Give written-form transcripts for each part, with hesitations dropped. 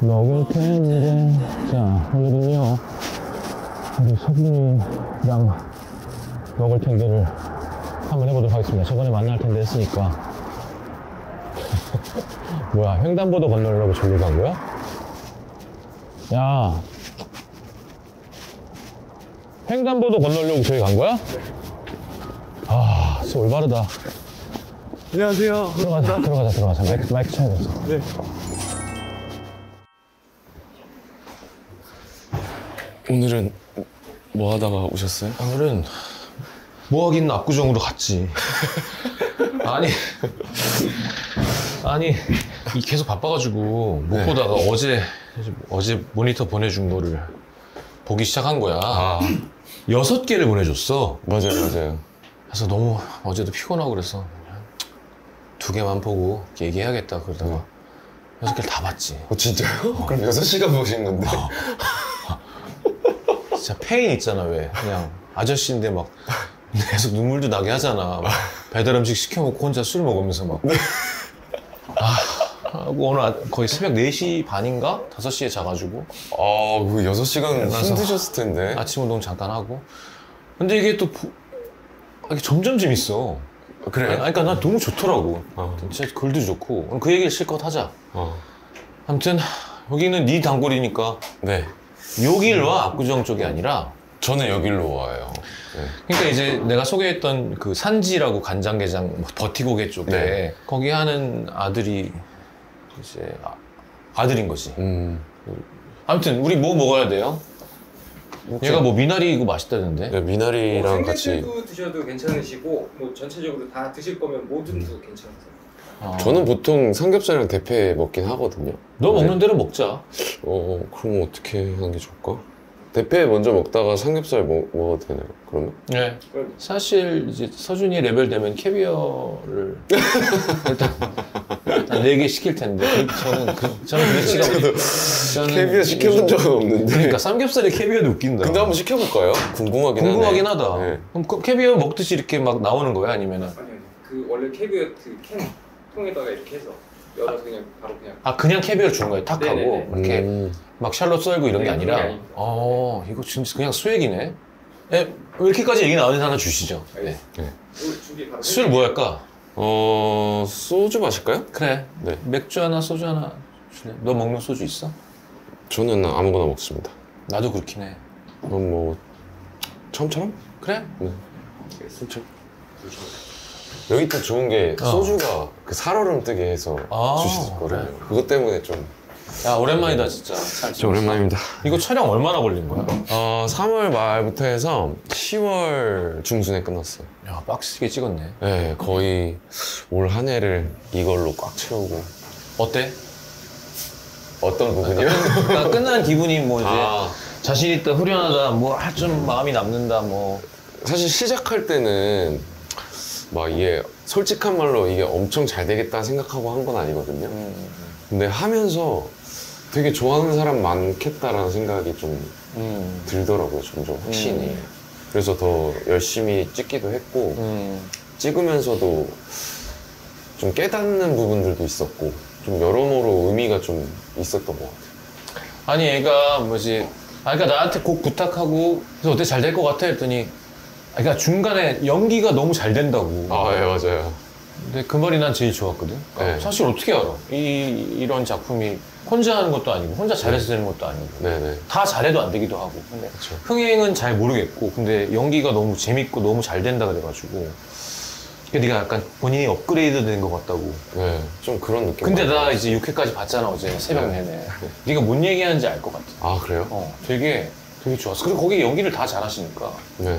먹을 텐데. 자, 오늘은요, 우리 석윤이랑 먹을 텐데를 한번 해보도록 하겠습니다. 저번에 만날 텐데 했으니까. 뭐야, 횡단보도 건너려고 저기 간 거야? 야, 횡단보도 건너려고 저기 간 거야? 아, 진짜 올바르다. 안녕하세요. 들어가자. 마이크 쳐야 돼서. 네. 오늘은 뭐 하다가 오셨어요? 오늘은 뭐 하긴 압구정으로 갔지. 아니 계속 바빠가지고 못 보다가 어제 모니터 보내준 거를 보기 시작한 거야. 6개를 보내줬어. 맞아요. 그래서 너무 어제도 피곤하고 그래서 2개만 보고 얘기해야겠다 그러다가 6개를 다 봤지. 진짜요? 그럼 6시간 보신 건데? 진짜 페인 있잖아. 왜 그냥 아저씨인데 막 계속 눈물도 나게 하잖아. 막 배달 음식 시켜먹고 혼자 술 먹으면서 막 하고 오늘 거의 새벽 4시 반인가? 5시에 자가지고 그 6시간 힘드셨을 텐데. 아침 운동 잠깐 하고. 근데 이게 또 이게 점점 재밌어. 그래? 그러니까 난 너무 좋더라고. 진짜 글도 좋고. 오늘 그 얘기를 실컷 하자. 아무튼 여기는 네 단골이니까. 네. 여길 와. 압구정 쪽이 아니라. 저는 여기로 와요. 네. 그러니까 이제 내가 소개했던 그 산지라고 간장게장 버티고개 쪽에 네. 거기 하는 아들이 이제 아들인 거지. 아무튼 우리 뭐 먹어야 돼요? 얘가 뭐 미나리 이거 맛있다던데. 네, 미나리랑 같이. 생맥주도 드셔도 괜찮으시고 뭐 전체적으로 다 드실 거면 뭐든도 괜찮으세요. 저는 보통 삼겹살이랑 대패 먹긴 하거든요. 너 먹는 대로 먹자. 그럼 어떻게 하는 게 좋을까? 대패 먼저 먹다가 삼겹살 먹어도 되나요? 그러면? 네. 사실 이제 서준이 레벨 되면 캐비어를 일단 4개 시킬 텐데 저는 그렇지가 않아요. 캐비어 시켜본 적은 없는데. 그러니까 삼겹살에 캐비어도 웃긴다. 근데 한번 시켜볼까요? 궁금하긴 하다. 네. 그럼 그 캐비어 먹듯이 이렇게 막 나오는 거야? 아니면은? 아니요. 그 원래 캐비어 그 캔 통에다가 이렇게 해서 열어서 그냥 바로 그냥. 그냥 캐비어를 주는 거야? 탁 네네네. 하고 이렇게 막 샬롯 썰고 이런 게 네, 아니라. 그런 게 아닙니다. 이거 진짜 그냥 수액이네. 이렇게까지 얘기 나오는 하나 주시죠. 네. 준비 바로. 술 뭐 할까? 소주 마실까요? 그래. 네. 맥주 하나, 소주 하나 줄래? 너 먹는 소주 있어? 저는 아무거나 먹습니다. 나도 그렇긴 해. 그럼 뭐 처음처럼? 그래? 네. 여기 또 좋은 게 소주가 그 살얼음 뜨게 해서 주시거든요. 그래. 그것 때문에 좀. 야, 오랜만이다 진짜. 진짜 오랜만입니다. 이거 촬영 얼마나 걸린 거야? 3월 말부터 해서 10월 중순에 끝났어요. 야, 빡시게 찍었네. 네, 거의 올 한 해를 이걸로 꽉 채우고. 어때? 어떤 부분이요? 나 끝난 기분이 뭐 이제 아. 자신 있다, 후련하다, 뭐 좀 마음이 남는다, 뭐. 사실 시작할 때는 막 이게 솔직한 말로 이게 엄청 잘 되겠다 생각하고 한 건 아니거든요. 근데 하면서 되게 좋아하는 사람 많겠다라는 생각이 좀 들더라고요, 점점 확신이. 그래서 더 열심히 찍기도 했고, 찍으면서도 좀 깨닫는 부분들도 있었고, 좀 여러모로 의미가 좀 있었던 것 같아요. 아니, 얘가 뭐지, 그러니까 나한테 곡 부탁하고, 그래서 어때 잘 될 것 같아? 했더니, 그러니까 중간에 연기가 너무 잘 된다고. 네, 맞아요. 근데 그 말이 난 제일 좋았거든. 네. 사실 어떻게 알아? 이런 작품이 혼자 하는 것도 아니고, 혼자 잘해서 되는 것도 아니고. 네네. 다 잘해도 안 되기도 하고. 근데 그쵸. 흥행은 잘 모르겠고, 근데 연기가 너무 재밌고 너무 잘 된다 그래가지고. 네가 약간 본인이 업그레이드 된 것 같다고. 네, 좀 그런 느낌. 근데 나 이제 6회까지 봤잖아, 어제 새벽 내내. 네가 뭔 얘기하는지 알 것 같아. 그래요? 되게 좋았어. 그리고 거기 연기를 다 잘하시니까. 네.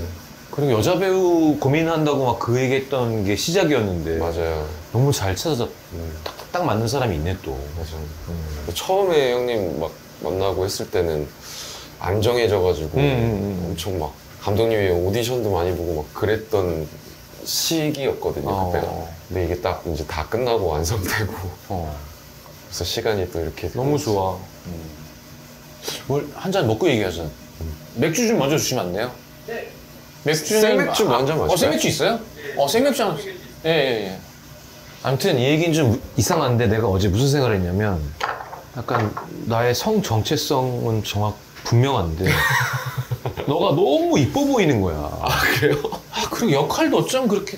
그리고 여자 배우 고민한다고 막 그 얘기했던 게 시작이었는데. 맞아요. 너무 잘 찾아서 딱 맞는 사람이 있네, 또. 맞아요. 처음에 형님 막 만나고 했을 때는 안 정해져가지고 엄청 막 감독님이 오디션도 많이 보고 막 그랬던 시기였거든요, 그때가. 근데 이게 딱 이제 다 끝나고 완성되고. 그래서 시간이 또 이렇게. 너무 좋아. 뭘 한 잔 먹고 얘기하자. 맥주 좀 먼저 주시면 안 돼요? 네. 맥주는 생맥주 먼저 마실까요? 생맥주 있어요? 생맥주 하나. 예. 아무튼 이 얘기는 좀 이상한데 내가 어제 무슨 생각을 했냐면 약간 나의 성 정체성은 분명한데 너가 너무 이뻐 보이는 거야. 아, 그래요? 그리고 역할도 어쩜 그렇게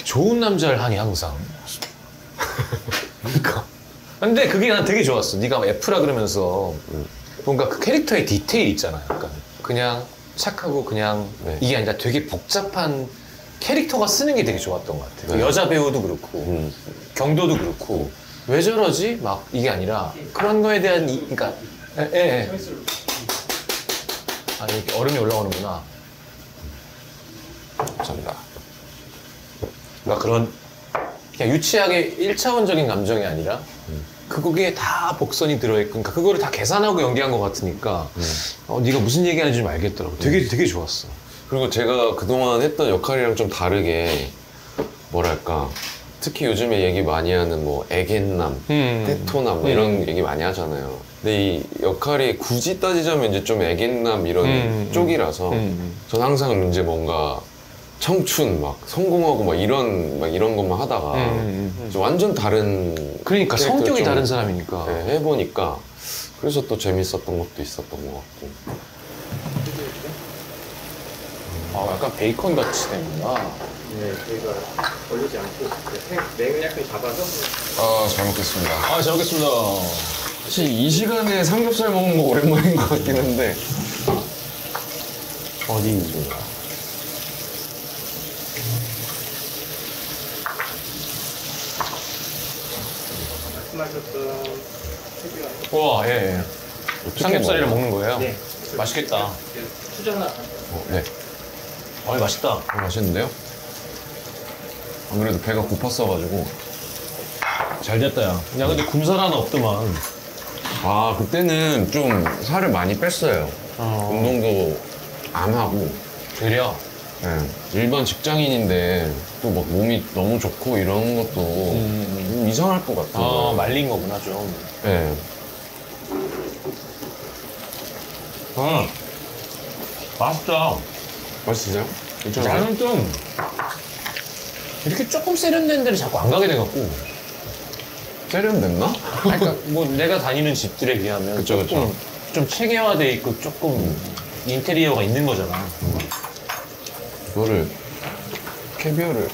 좋은 남자를 하니 항상. 그러니까. 근데 그게 난 되게 좋았어. 네가 F라 그러면서 뭔가 그 캐릭터의 디테일 있잖아. 약간 그냥 착하고 그냥 네. 이게 아니라 되게 복잡한 캐릭터가 쓰는 게 되게 좋았던 것 같아. 네. 여자 배우도 그렇고 경도도 그렇고 왜 저러지? 막 이게 아니라 그런 거에 대한 그러니까 예. 아 이렇게 얼음이 올라오는구나. 감사합니다. 그러니까 그런 그냥 유치하게 1차원적인 감정이 아니라 그거기에 다 복선이 들어있고 그러니까 그거를 다 계산하고 연기한 것 같으니까 네가 무슨 얘기하는지 좀 알겠더라고. 되게 좋았어. 그리고 제가 그동안 했던 역할이랑 좀 다르게 뭐랄까 특히 요즘에 얘기 많이 하는 뭐 애견남, 테토남 뭐 이런 얘기 많이 하잖아요. 근데 이 역할이 굳이 따지자면 이제 좀 애견남 이런 쪽이라서 전 항상 이제 뭔가 청춘 막 성공하고 막 이런 것만 하다가 이제 완전 다른 그러니까 캐릭터를 성격이 좀, 다른 사람이니까. 네, 해보니까 그래서 또 재밌었던 것도 있었던 것 같고. 아 약간 베이컨 같이 되는구나. 네, 저희가 걸리지 않고 냉을 약간 잡아서 아, 잘 먹겠습니다. 아 잘 먹겠습니다. 사실 이 시간에 삼겹살 먹는 거 오랜만인 것 같긴 한데. 어디? 말씀하셨던 캐비어. 우와 예. 삼겹살이랑 먹는 거예요? 네. 맛있겠다. 수저 하나. 네. 맛있다. 맛있는데요? 안 그래도 배가 고팠어가지고. 잘 됐다 야. 야 근데 군살 하나 없더만. 아, 그때는 좀 살을 많이 뺐어요. 운동도 안 하고. 되려. 네. 일반 직장인인데 또 막 몸이 너무 좋고 이런 것도 좀 이상할 것 같아요. 아 말린 거구나 좀. 네. 맛있다. 맛있으세요? 괜찮아요? 나는 좀 이렇게 조금 세련된 데를 자꾸 안 가게 돼갖고. 세련됐나? 그러니까 뭐 내가 다니는 집들에 비하면 그쵸, 조금 그쵸. 좀 체계화돼 있고 조금 인테리어가 있는 거잖아. 이거를 캐비어를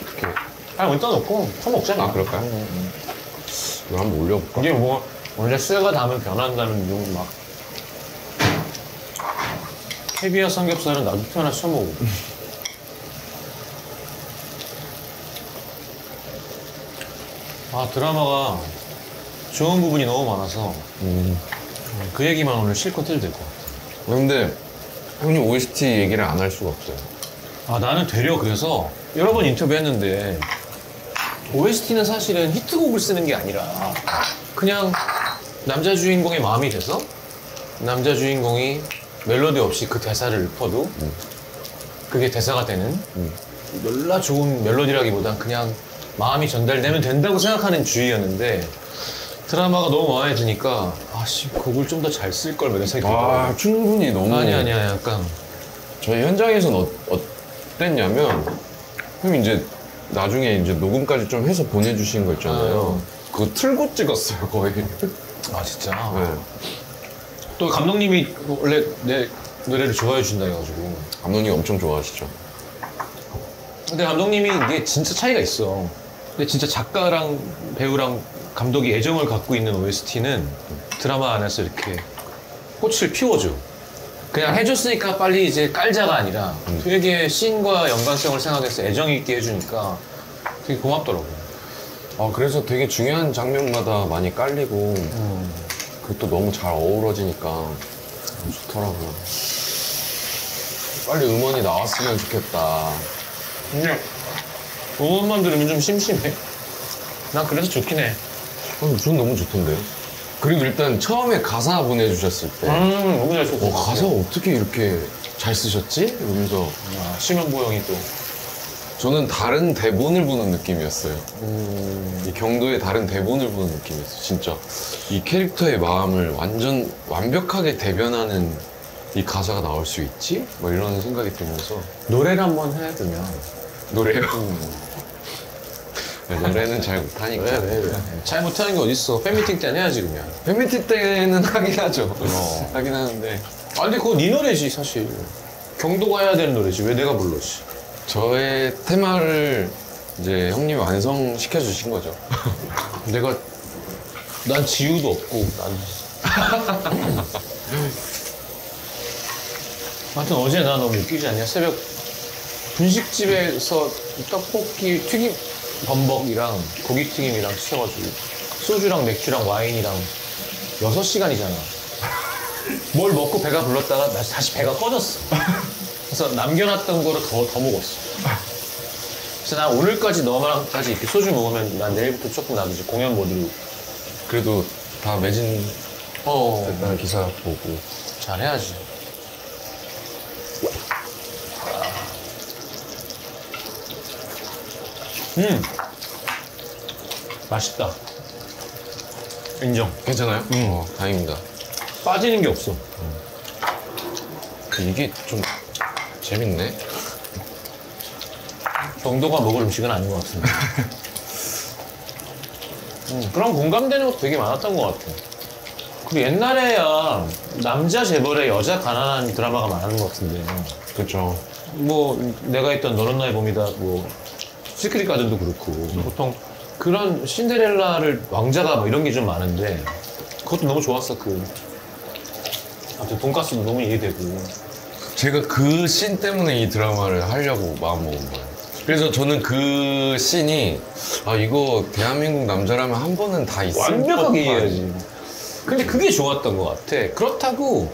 이렇게 아니 어디다 놓고 퍼먹잖아. 아, 그럴까요? 이거 한번 올려볼까? 이게 뭐 원래 쇠가 닿으면 변한다는 막 캐비어 삼겹살은 나도 태어나서 처음 먹어. 아 드라마가 좋은 부분이 너무 많아서 그 얘기만 오늘 실컷 해도 될 것 같아. 근데 형님 OST 얘기를 안 할 수가 없어요. 아 나는 되려 그래서 여러 번 인터뷰했는데 OST는 사실은 히트곡을 쓰는 게 아니라 그냥 남자 주인공의 마음이 돼서 남자 주인공이 멜로디 없이 그 대사를 읊어도 그게 대사가 되는 놀라 좋은 멜로디라기보단 그냥 마음이 전달되면 된다고 생각하는 주의였는데 드라마가 너무 마음에 드니까 아씨 곡을 좀 더 잘 쓸 걸 이런 생각이 들더라고. 아, 충분히 너무. 아니야 약간 저희 현장에서는 어땠냐면, 형님 이제 나중에 이제 녹음까지 좀 해서 보내주신 거 있잖아요. 그거 틀고 찍었어요, 거의. 아 진짜 네. 또 감독님이 원래 내 노래를 좋아해 주신다 해가지고. 감독님 엄청 좋아하시죠? 근데 감독님이 이게 진짜 차이가 있어. 근데 진짜 작가랑 배우랑 감독이 애정을 갖고 있는 OST는 드라마 안에서 이렇게 꽃을 피워줘. 그냥 해줬으니까 빨리 이제 깔자가 아니라 되게 씬과 연관성을 생각해서 애정 있게 해주니까 되게 고맙더라고. 아, 그래서 되게 중요한 장면마다 많이 깔리고, 그것도 너무 잘 어우러지니까 너무 좋더라고요. 빨리 음원이 나왔으면 좋겠다. 근데 음원만 들으면 좀 심심해. 난 그래서 좋긴 해. 전 너무 좋던데요. 그리고 일단 처음에 가사 보내주셨을 때, 너무 잘 썼어. 가사 어떻게 이렇게 잘 쓰셨지? 이러면서 심현보 형이 또. 저는 다른 대본을 보는 느낌이었어요. 이 경도의 다른 대본을 보는 느낌이었어요. 진짜 이 캐릭터의 마음을 완벽하게 대변하는 이 가사가 나올 수 있지? 뭐 이런 생각이 들면서. 노래를 한번 해두면. 노래요? 노래는 잘 못하니까. 왜? 잘 못하는 게 어딨어. 팬미팅 때는 해야지 그냥. 팬미팅 때는 하긴 하죠. 하긴 하는데. 아 근데 그거 네 노래지 사실. 경도가 해야 되는 노래지. 왜 내가 불러 씨. 저의 테마를 이제 형님이 완성시켜 주신 거죠. 내가 난 지우도 없고 난 하여튼 어제 나 너무 웃기지 않냐? 새벽 분식집에서 떡볶이 튀김 범벅이랑 고기튀김이랑 시켜가지고 소주랑 맥주랑 와인이랑 6시간이잖아. 뭘 먹고 배가 불렀다가 다시 배가 꺼졌어. 그래서 남겨놨던 거를 더 먹었어. 그래서 난 오늘까지 너만까지 이렇게 소주 먹으면 난 내일부터 조금 나도 이제 공연 모드로 그래도 다 매진 됐다는 기사 보고. 잘해야지. 맛있다. 인정. 괜찮아요? 다행입니다. 빠지는 게 없어. 이게 좀 재밌네. 정도가 먹을 음식은 아닌 것 같은데. 그런 공감되는 것도 되게 많았던 것 같아. 그리고 옛날에야 남자 재벌에 여자 가난한 드라마가 많은 것 같은데. 그렇죠. 뭐 내가 했던 너는 나의 봄이다, 뭐 시크릿 가든도 그렇고 보통 그런 신데렐라를 왕자가 뭐 이런 게 좀 많은데 그것도 너무 좋았어. 아무튼 돈가스도 너무 이해되고. 제가 그 씬 때문에 이 드라마를 하려고 마음먹은 거예요. 그래서 저는 그 씬이 이거 대한민국 남자라면 한 번은 다 있을 완벽하게 법한. 이해해야지. 근데 그게 좋았던 것 같아. 그렇다고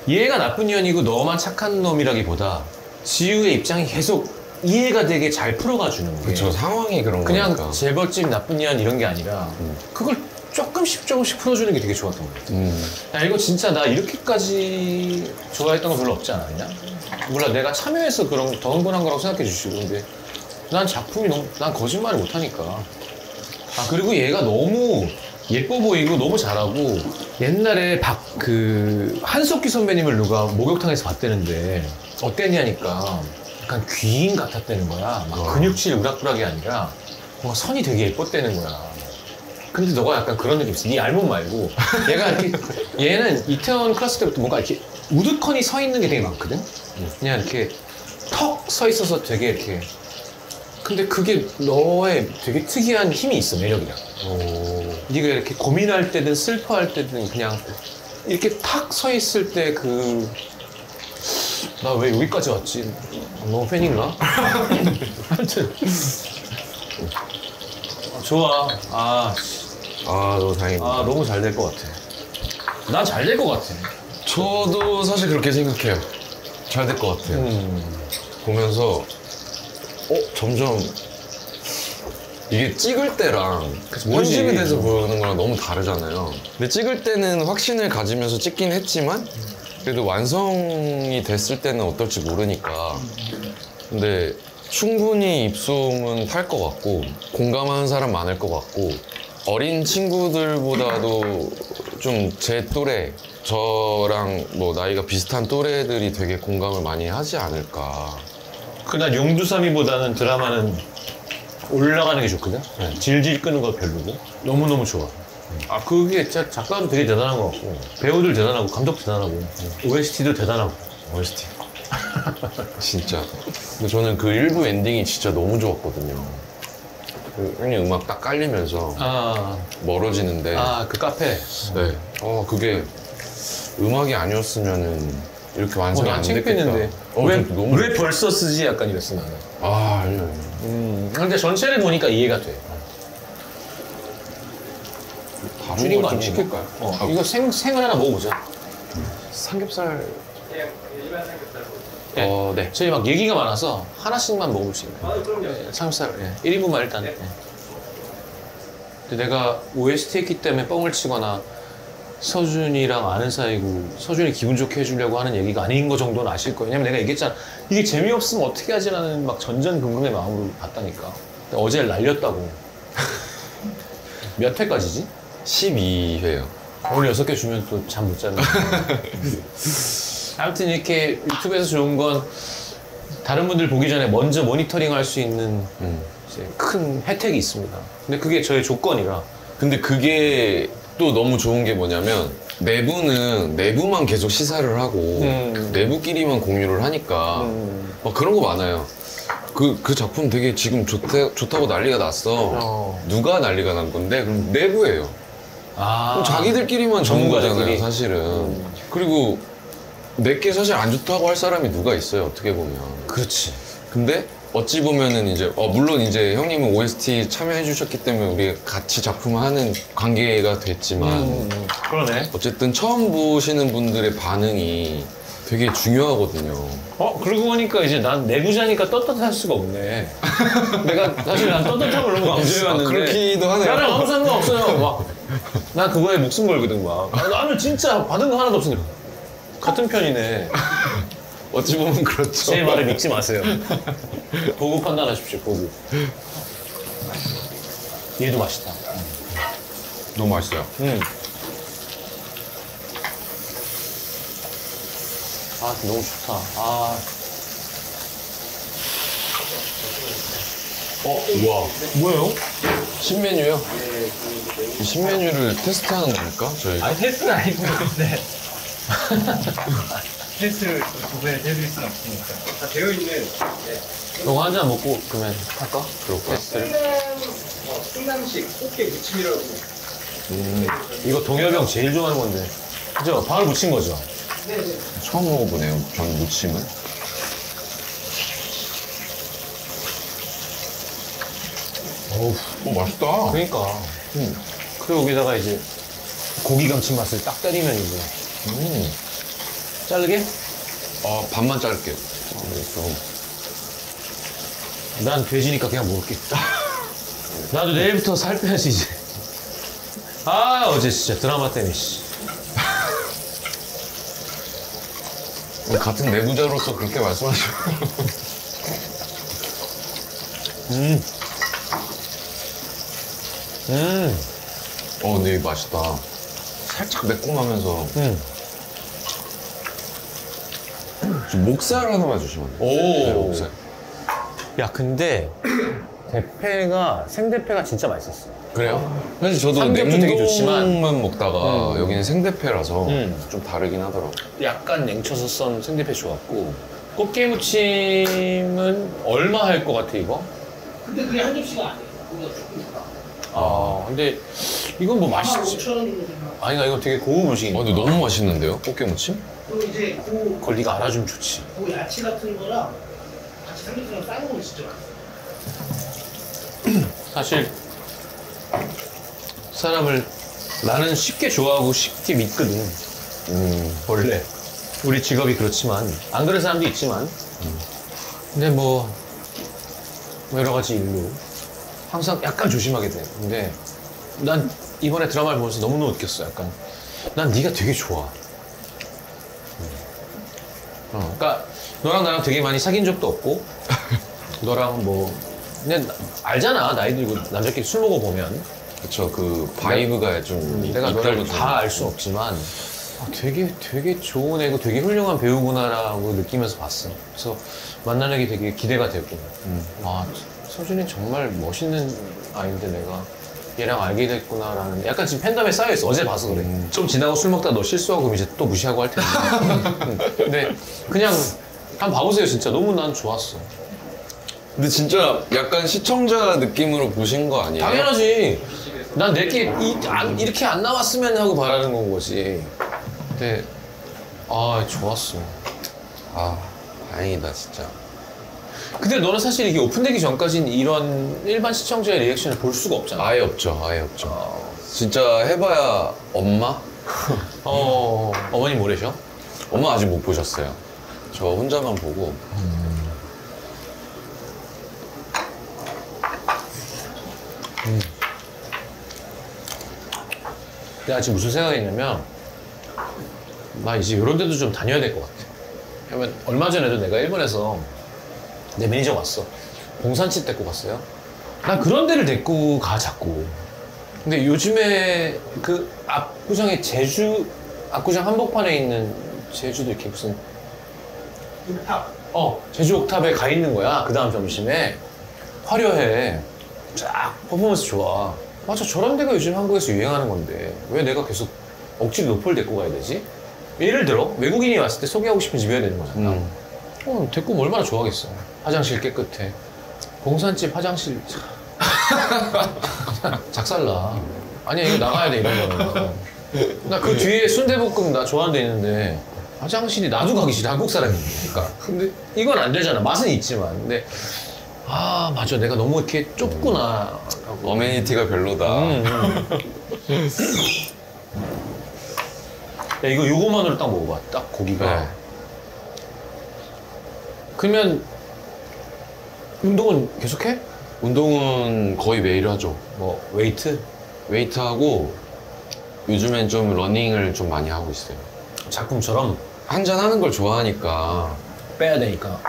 얘가 나쁜 년이고 너만 착한 놈이라기보다 지우의 입장이 계속 이해가 되게 잘 풀어가 주는 게. 그렇죠. 상황이 그런 그냥 거니까. 재벌집 나쁜 년 이런 게 아니라 그걸 조금씩 풀어주는 게 되게 좋았던 것 같아. 야, 이거 진짜 나 이렇게까지 좋아했던 거 별로 없지 않았냐? 몰라, 내가 참여해서 그런 더 흥분한 거라고 생각해 주시고. 근데 난 작품이 난 거짓말을 못하니까. 그리고 얘가 너무 예뻐 보이고 너무 잘하고. 옛날에 한석기 선배님을 누가 목욕탕에서 봤대는데 어땠냐니까 약간 귀인 같았다는 거야. 막 근육질 우락부락이 아니라 뭔가 선이 되게 예뻤다는 거야. 근데 너가 약간 그런 느낌 있어. 네 알몸 말고 얘가 이렇게 얘는 이태원 클래스 때부터 뭔가 이렇게 우드컨이 서 있는 게 되게 많거든. 그냥 이렇게 턱 서 있어서 되게 이렇게. 근데 그게 너의 되게 특이한 힘이 있어. 매력이야. 네가 이렇게 고민할 때든 슬퍼할 때든 그냥 이렇게 탁 서 있을 때 나 왜 여기까지 왔지? 너무 팬인가? 하여튼 좋아. 너무 다행입니다. 너무 잘 될 것 같아. 난 잘 될 것 같아. 저도 사실 그렇게 생각해요. 잘 될 것 같아요. 보면서 점점 이게 찍을 때랑 편집이 돼서 보는 거랑 너무 다르잖아요. 근데 찍을 때는 확신을 가지면서 찍긴 했지만 그래도 완성이 됐을 때는 어떨지 모르니까. 근데 충분히 입소문 탈 것 같고 공감하는 사람 많을 것 같고 어린 친구들보다도 좀 제 또래, 저랑 뭐 나이가 비슷한 또래들이 되게 공감을 많이 하지 않을까. 난 용두삼이보다는 드라마는 올라가는 게 좋거든. 질질 끄는 거 별로고. 너무너무 좋아. 그게 진짜 작가도 되게 대단한 것 같고 배우들 대단하고 감독 대단하고 OST도 대단하고. OST 진짜. 근데 저는 그 일부 엔딩이 진짜 너무 좋았거든요. 그 형님 음악 딱 깔리면서 멀어지는데 그 카페. 네. 그게 음악이 아니었으면은 이렇게 완성이 안 됐겠다. 창피했는데 너무 왜 벌써 쓰지? 약간 이랬어 나는. 아니요. 근데 전체를 보니까 이해가 돼. 줄인 거 안 시킬까요? 이거 생을 하나 먹어보자. 삼겹살. 일반 삼겹살. 네. 저희 막 얘기가 많아서 하나씩만 먹어볼 수 있나요? 그럼요. 삼겹살 1인분만 일단. 근데 내가 OST 했기 때문에 뻥을 치거나 서준이랑 아는 사이고 서준이 기분 좋게 해주려고 하는 얘기가 아닌 거 정도는 아실 거예요. 왜냐면 내가 얘기했잖아. 이게 재미없으면 어떻게 하지라는 막 전전긍긍의 마음으로 봤다니까. 근데 어제 날렸다고. 몇 회까지지? 12회요. 오늘 6개 주면 또 잠 못 자는. 아무튼 이렇게 유튜브에서 좋은 건 다른 분들 보기 전에 먼저 모니터링 할 수 있는 이제 큰 혜택이 있습니다. 근데 그게 저의 조건이라. 근데 그게 또 너무 좋은 게 뭐냐면 내부는 내부만 계속 시사를 하고 내부끼리만 공유를 하니까 막 그런 거 많아요. 그 작품 되게 지금 좋다고 난리가 났어. 누가 난리가 난 건데? 그럼 내부예요. 그럼 자기들끼리만 좋은 거잖아요, 전문가들끼리. 사실은. 그리고 내게 사실 안 좋다고 할 사람이 누가 있어요, 어떻게 보면. 그렇지. 근데 어찌 보면은 이제 물론 이제 형님은 OST 참여해 주셨기 때문에 우리 같이 작품을 하는 관계가 됐지만 그러네. 어쨌든 처음 보시는 분들의 반응이 되게 중요하거든요. 그러고 보니까 이제 난 내부자니까 떳떳할 수가 없네. 내가 사실 난 떳떳함을 너무 강조해왔는데. 그렇기도 하네요. 나랑 아무 상관없어요. 막, 난 그거에 목숨 걸거든, 막. 나는 진짜 받은 거 하나도 없으니까. 같은 편이네. 어찌 보면 그렇죠. 제 말을 믿지 마세요. 보고 판단하십시오, 보고. 얘도 맛있다. 너무 맛있어요. 아, 너무 좋다. 아. 우와. 뭐예요? 신메뉴요? 이 신메뉴를 테스트하는 겁니까? 저희? 아니 테스트는 아니고 근데 테스트를 두 배에 해드릴 수는 없으니까 다 되어 있는 이거 한 잔 먹고 그러면 할까? 그럴까? 충남식 꽃게 무침이라고. 이거 동엽이 형 제일 좋아하는 건데. 그죠? 밥을 무친 거죠? 처음 먹어보네요, 전 무침은. 어우, 맛있다. 그러니까. 그리고 여기다가 이제 고기 감칠맛을 딱 때리면 이제. 자르게? 반만 자를게요. 난 돼지니까 그냥 먹을게. 나도 내일부터 살 빼야지, 이제. 어제 진짜 드라마 때문에, 씨. 같은 내부자로서 그렇게 말씀하시고. 근데 이거 맛있다. 살짝 매콤하면서. 좀 목살 하나만 주시면 안 돼요? 네, 목살. 야, 근데 대패가, 생대패가 진짜 맛있었어. 그래요? 사실 저도 삼겹도 되게 좋지만. 냉동만 먹다가 여기는 생대패라서 좀 다르긴 하더라고요. 약간 냉쳐서 썬 생대패 좋았고. 꽃게무침은 얼마 할 것 같아, 이거? 근데 그게 한 접시가 아니에요. 그거 조금 있다. 근데 이건 뭐 맛있지. 5,000원이면 아니, 나 이거 되게 고급 음식이니까. 근데 너무 맛있는데요? 꽃게무침? 그리고 이제 그걸 네가 알아주면 좋지. 그 야채 같은 거랑 같이 삼겹살랑 싸는 거 진짜 맛있어. 사실 사람을 나는 쉽게 좋아하고 쉽게 믿거든. 원래 우리 직업이 그렇지만 안 그런 사람도 있지만 근데 뭐 여러 가지 일로 항상 약간 조심하게 돼. 근데 난 이번에 드라마를 보면서 너무너무 느꼈어. 약간 난 네가 되게 좋아. 그러니까 너랑 나랑 되게 많이 사귄 적도 없고 너랑 뭐 그냥 알잖아. 나이 들고 남자끼리 술 먹어보면 그쵸, 그 바이브가 좀 내가 있다고 너를 다 알 수 없지만 되게 좋은 애고 되게 훌륭한 배우구나라고 느끼면서 봤어. 그래서 만나는 게 되게 기대가 되고 서준이 정말 멋있는 아이인데 내가 얘랑 알게 됐구나라는 약간 지금 팬덤에 쌓여있어. 어제 봐서 그래. 좀 지나고 술 먹다가 너 실수하고 그럼 이제 또 무시하고 할 텐데 근데 그냥 한번 봐보세요. 진짜 너무 난 좋았어. 근데 진짜 약간 시청자 느낌으로 보신 거 아니에요? 당연하지. 난 내게 이렇게 안 나왔으면 하고 바라는 건 거지. 근데 좋았어. 다행이다 진짜. 근데 너는 사실 이게 오픈되기 전까지는 이런 일반 시청자의 리액션을 볼 수가 없잖아. 아예 없죠. 진짜 해봐야 엄마? 어머니 모르셔? 엄마 아직 못 보셨어요. 저 혼자만 보고. 내가 지금 무슨 생각했냐면 나 이제 이런 데도 좀 다녀야 될 것 같아. 왜냐면 얼마 전에도 내가 일본에서 내 매니저 왔어. 봉산치 데리고 갔어요. 난 그런 데를 데리고 가 자꾸. 근데 요즘에 그 압구정에 압구정 한복판에 있는 제주도 이렇게 무슨 탑. 제주 옥탑에 가 있는 거야. 그 다음 점심에 화려해. 쫙 퍼포먼스 좋아. 맞아, 저런 데가 요즘 한국에서 유행하는 건데 왜 내가 계속 억지로 노포를 데리고 가야 되지? 예를 들어 외국인이 왔을 때 소개하고 싶은 집이어야 되는 거잖아. 데리고 오면 얼마나 좋아하겠어. 화장실 깨끗해. 공산집 화장실 작살나. 아니야, 이거 나가야 돼, 이런 거는. 나 그 뒤에 순대볶음 나 좋아하는 데 있는데 화장실이 나도 가기 싫어, 한국 사람이니까. 근데 이건 안 되잖아. 맛은 있지만. 근데 아, 맞아, 내가 너무 이렇게 좁구나. 어메니티가 별로다. 야, 이거 요거만으로 딱 먹어봐. 딱 고기가. 네. 그러면 운동은 계속해? 운동은 거의 매일 하죠. 뭐 웨이트? 웨이트하고 요즘엔 좀 러닝을 좀 많이 하고 있어요. 작품처럼 한잔 하는 걸 좋아하니까 빼야 되니까.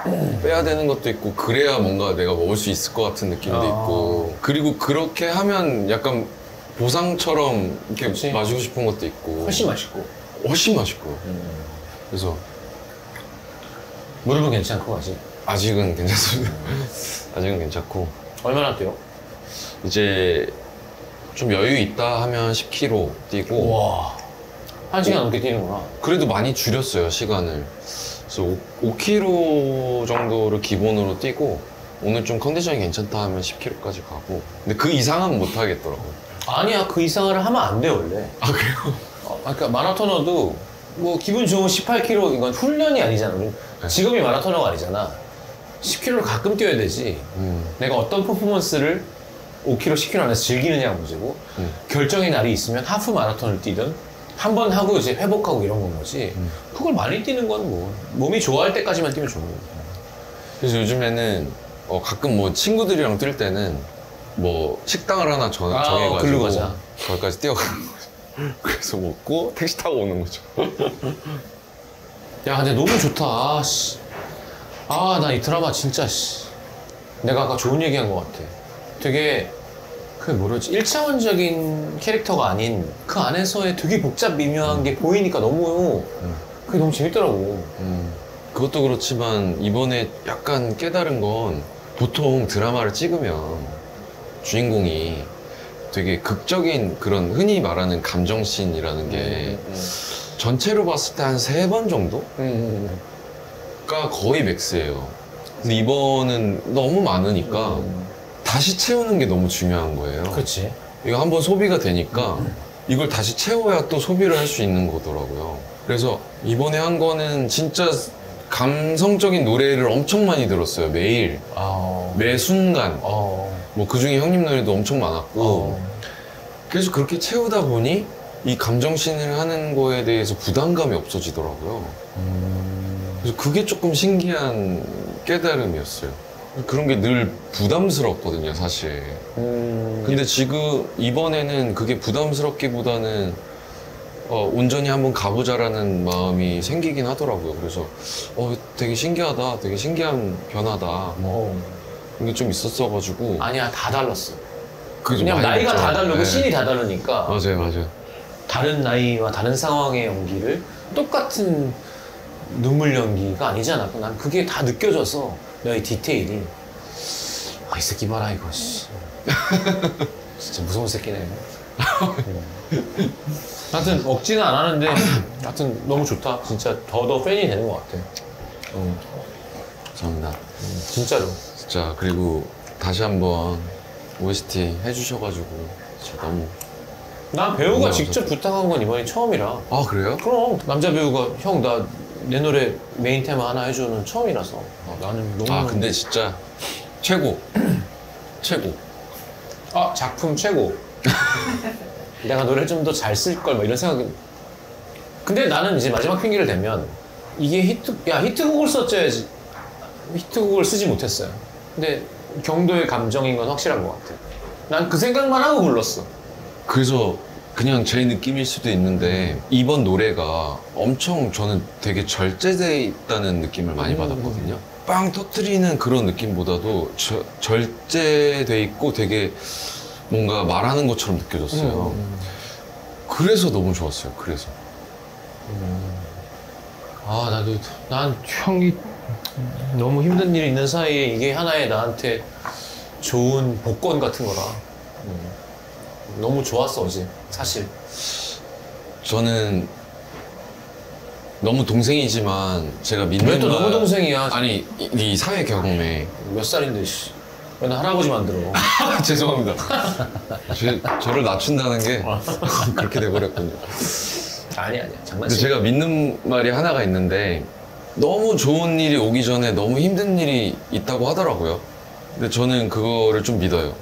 빼야 되는 것도 있고 그래야 뭔가 내가 먹을 수 있을 것 같은 느낌도 있고 그리고 그렇게 하면 약간 보상처럼 이렇게 그치. 마시고 싶은 것도 있고 훨씬 맛있고. 훨씬 맛있고 그래서 무릎은 괜찮고 아직. 아직은 괜찮습니다. 아직은 괜찮고 얼마나 뛰어? 이제 좀 여유 있다 하면 10km 뛰고 와, 1시간 넘게 뛰는구나. 그래도 많이 줄였어요 시간을. 그래서 5km 정도를 기본으로 뛰고 오늘 좀 컨디션이 괜찮다 하면 10km까지 가고 근데 그 이상은 못 하겠더라고요. 아니야, 그 이상을 하면 안 돼 원래. 아 그래요? 그러니까 마라토너도 뭐 기분 좋은 18km 이건 훈련이 아니잖아. 직업이 마라토너가 아니잖아. 10km를 가끔 뛰어야 되지. 내가 어떤 퍼포먼스를 5km, 10km 안에서 즐기느냐가 문제고 결정의 날이 있으면 하프 마라톤을 뛰든 한 번 하고 이제 회복하고 이런 건 거지. 그걸 많이 뛰는 건 뭐 몸이 좋아할 때까지만 뛰면 좋은 거고. 그래서 요즘에는 가끔 뭐 친구들이랑 뛸 때는 뭐 식당을 하나 정해가지고 글로 가자. 거기까지 뛰어가는 거죠. 그래서 먹고 택시 타고 오는 거죠. 야, 근데 너무 좋다. 아, 씨. 아, 나 이 드라마 진짜, 씨. 내가 아까 좋은 얘기 한 것 같아. 되게, 그게 뭐라지? 1차원적인 캐릭터가 아닌 그 안에서의 되게 복잡 미묘한 게 보이니까 너무, 그게 너무 재밌더라고. 그것도 그렇지만 이번에 약간 깨달은 건 보통 드라마를 찍으면 주인공이 되게 극적인 그런 흔히 말하는 감정씬이라는 게 전체로 봤을 때 한 3번 정도가 거의 맥스예요. 근데 이번은 너무 많으니까 다시 채우는 게 너무 중요한 거예요. 그치. 이거 한번 소비가 되니까 이걸 다시 채워야 또 소비를 할 수 있는 거더라고요. 그래서 이번에 한 거는 진짜 감성적인 노래를 엄청 많이 들었어요. 매일. 매 순간. 뭐 그중에 형님 노래도 엄청 많았고 그래서 그렇게 채우다 보니 이 감정씬을 하는 거에 대해서 부담감이 없어지더라고요. 그래서 그게 조금 신기한 깨달음이었어요. 그런 게 늘 부담스럽거든요, 사실. 근데 지금 이번에는 그게 부담스럽기보다는 온전히 한번 가보자라는 마음이 생기긴 하더라고요. 그래서 되게 신기하다, 되게 신기한 변화다. 이게 좀 있었어가지고. 아니야, 다 달랐어. 그게 좀 그냥 많이 나이가 다 바뀌었죠. 다르고 네. 씬이 다 다르니까. 맞아요, 맞아요. 다른 나이와 다른 상황의 연기를 똑같은 눈물 연기가 아니잖아. 난 그게 다 느껴져서 내가 이 디테일이 이 새끼 봐라 이거 씨. 진짜 무서운 새끼네. 하여튼 억지는 안 하는데 하여튼 너무 좋다. 진짜 더 팬이 되는 것 같아. 감사합니다. 진짜로. 진짜 그리고 다시 한번 OST 해주셔가지고 진짜 너무. 난 배우가 너무 직접 부탁한 건 이번이 처음이라. 아 그래요? 그럼 남자 배우가 형 나 내 노래 메인 테마 하나 해주는 처음이라서 나는 너무. 아 근데 진짜 최고. 최고. 작품 최고. 내가 노래를 좀 더 잘 쓸 걸 뭐 이런 생각이. 근데 나는 이제 마지막 핑계를 대면 이게 히트곡을 썼어야지. 히트곡을 쓰지 못했어요. 근데 경도의 감정인 건 확실한 것 같아. 난 그 생각만 하고 불렀어. 그래서 그냥 제 느낌일 수도 있는데 이번 노래가 엄청 저는 되게 절제돼 있다는 느낌을 많이 받았거든요. 빵 터트리는 그런 느낌보다도 절제돼 있고 되게 뭔가 말하는 것처럼 느껴졌어요. 그래서 너무 좋았어요. 그래서. 난 형이 너무 힘든 일이 있는 사이에 이게 하나의 나한테 좋은 복권 같은 거라. 너무 좋았어 어제 사실. 저는 너무 동생이지만 제가 믿는 왜 또 말- 너무 동생이야? 아니 이 사회 경험에 몇 살인데 씨. 맨날 할아버지 만들어. 죄송합니다. 저를 낮춘다는 게 그렇게 돼버렸군요. 아니야 근데 장난치. 제가 믿는 말이 하나가 있는데 너무 좋은 일이 오기 전에 너무 힘든 일이 있다고 하더라고요. 근데 저는 그거를 좀 믿어요.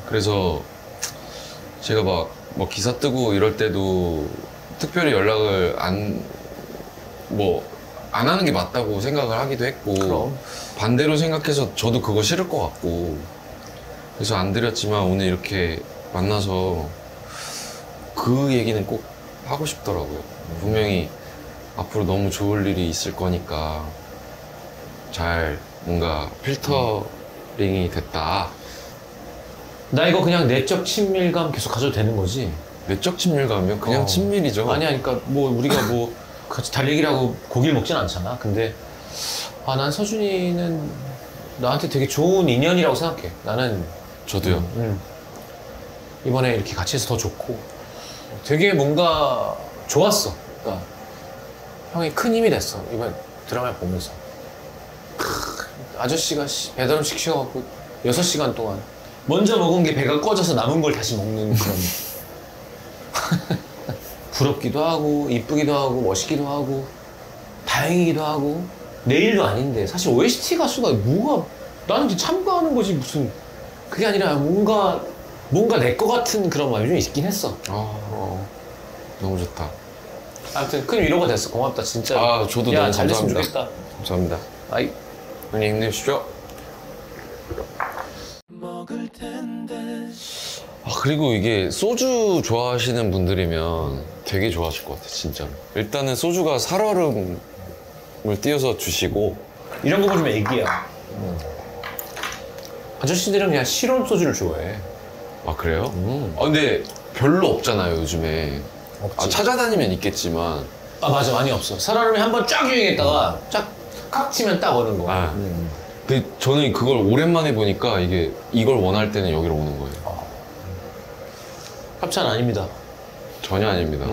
그래서 제가 막 뭐 기사 뜨고 이럴 때도 특별히 연락을 안 하는 게 맞다고 생각을 하기도 했고 그럼. 반대로 생각해서 저도 그거 싫을 것 같고 그래서 안 드렸지만 오늘 이렇게 만나서 그 얘기는 꼭 하고 싶더라고요. 분명히 앞으로 너무 좋을 일이 있을 거니까 잘 뭔가 필터링이 됐다. 나 이거 그냥 내적 친밀감 계속 가져도 되는 거지? 내적 친밀감이요? 그냥 친밀이죠. 아니야, 그러니까 뭐 우리가 뭐 같이 달 얘기를 하고 고기를 먹진 않잖아. 근데 난 서준이는 나한테 되게 좋은 인연이라고 생각해. 나는 저도요. 이번에 이렇게 같이 해서 더 좋고 되게 뭔가 좋았어. 그러니까 형이 큰 힘이 됐어. 이번 드라마 보면서. 아저씨가 배달 음식 시켜갖고 6시간 동안 먼저 먹은 게 배가 꺼져서 남은 걸 다시 먹는 그런 부럽기도 하고 이쁘기도 하고 멋있기도 하고 다행이기도 하고 내 일도 아닌데 사실 OST 가수가 뭐가 나는 이제 참가하는 거지 무슨 그게 아니라 뭔가 내 거 같은 그런 마음이 좀 있긴 했어. 너무 좋다. 아무튼 큰 위로가 됐어. 고맙다 진짜. 저도 야, 너무 잘 됐으면 감사합니다. 좋겠다. 감사합니다. 아이. 형님 힘내십시오. 그리고 이게 소주 좋아하시는 분들이면 되게 좋아하실 것 같아요, 진짜로. 일단은 소주가 살얼음을 띄워서 주시고, 이런 거 보면 애기야. 아저씨들은 그냥 실온 소주를 좋아해. 그래요? 근데 별로 없잖아요, 요즘에. 없지. 찾아다니면 있겠지만. 맞아, 많이 없어. 살얼음이 한번 쫙 유행했다가 쫙 치면 딱 오는 거. 근데 저는 그걸 오랜만에 보니까 이걸 원할 때는 여기로 오는 거예요. 협찬 아닙니다. 전혀 아닙니다.